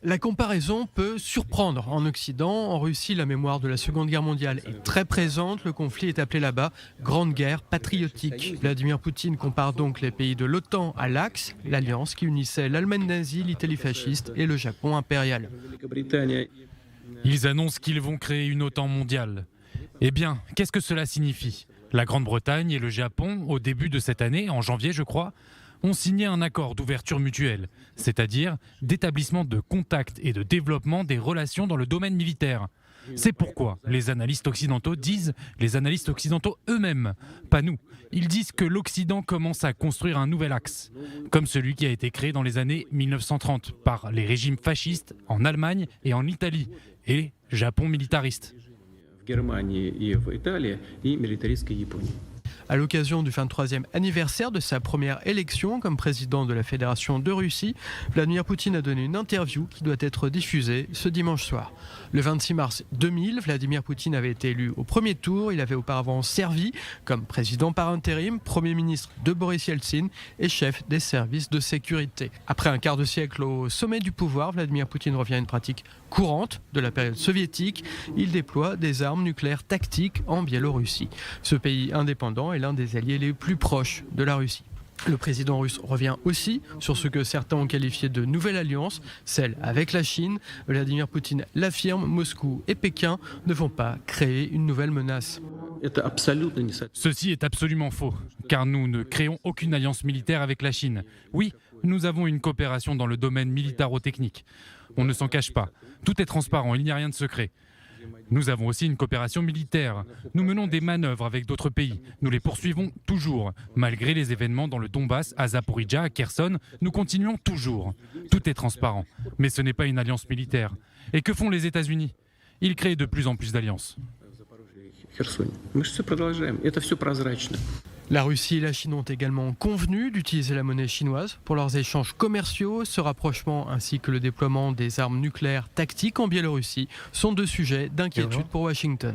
La comparaison peut surprendre en Occident. En Russie, la mémoire de la Seconde Guerre mondiale est très présente. Le conflit est appelé là-bas Grande Guerre patriotique. Vladimir Poutine compare donc les pays de l'OTAN à l'Axe, l'alliance qui unissait l'Allemagne nazie, l'Italie fasciste et le Japon impérial. Ils annoncent qu'ils vont créer une OTAN mondiale. Eh bien, qu'est-ce que cela signifie ? La Grande-Bretagne et le Japon, au début de cette année, en janvier je crois, ont signé un accord d'ouverture mutuelle, c'est-à-dire d'établissement de contact et de développement des relations dans le domaine militaire. C'est pourquoi les analystes occidentaux eux-mêmes, pas nous, ils disent que l'Occident commence à construire un nouvel axe, comme celui qui a été créé dans les années 1930 par les régimes fascistes en Allemagne et en Italie, et Japon militariste. À l'occasion du 23e anniversaire de sa première élection comme président de la Fédération de Russie, Vladimir Poutine a donné une interview qui doit être diffusée ce dimanche soir. Le 26 mars 2000, Vladimir Poutine avait été élu au premier tour. Il avait auparavant servi comme président par intérim, premier ministre de Boris Yeltsin et chef des services de sécurité. Après un quart de siècle au sommet du pouvoir, Vladimir Poutine revient à une pratique courante de la période soviétique. Il déploie des armes nucléaires tactiques en Biélorussie. Ce pays indépendant est l'un des alliés les plus proches de la Russie. Le président russe revient aussi sur ce que certains ont qualifié de nouvelle alliance, celle avec la Chine. Vladimir Poutine l'affirme, Moscou et Pékin ne vont pas créer une nouvelle menace. Ceci est absolument faux, car nous ne créons aucune alliance militaire avec la Chine. Oui, nous avons une coopération dans le domaine militaro-technique. On ne s'en cache pas. Tout est transparent, il n'y a rien de secret. Nous avons aussi une coopération militaire. Nous menons des manœuvres avec d'autres pays. Nous les poursuivons toujours. Malgré les événements dans le Donbass, à Zaporijjia, à Kherson, nous continuons toujours. Tout est transparent. Mais ce n'est pas une alliance militaire. Et que font les États-Unis ? Ils créent de plus en plus d'alliances. La Russie et la Chine ont également convenu d'utiliser la monnaie chinoise pour leurs échanges commerciaux. Ce rapprochement ainsi que le déploiement des armes nucléaires tactiques en Biélorussie sont deux sujets d'inquiétude pour Washington.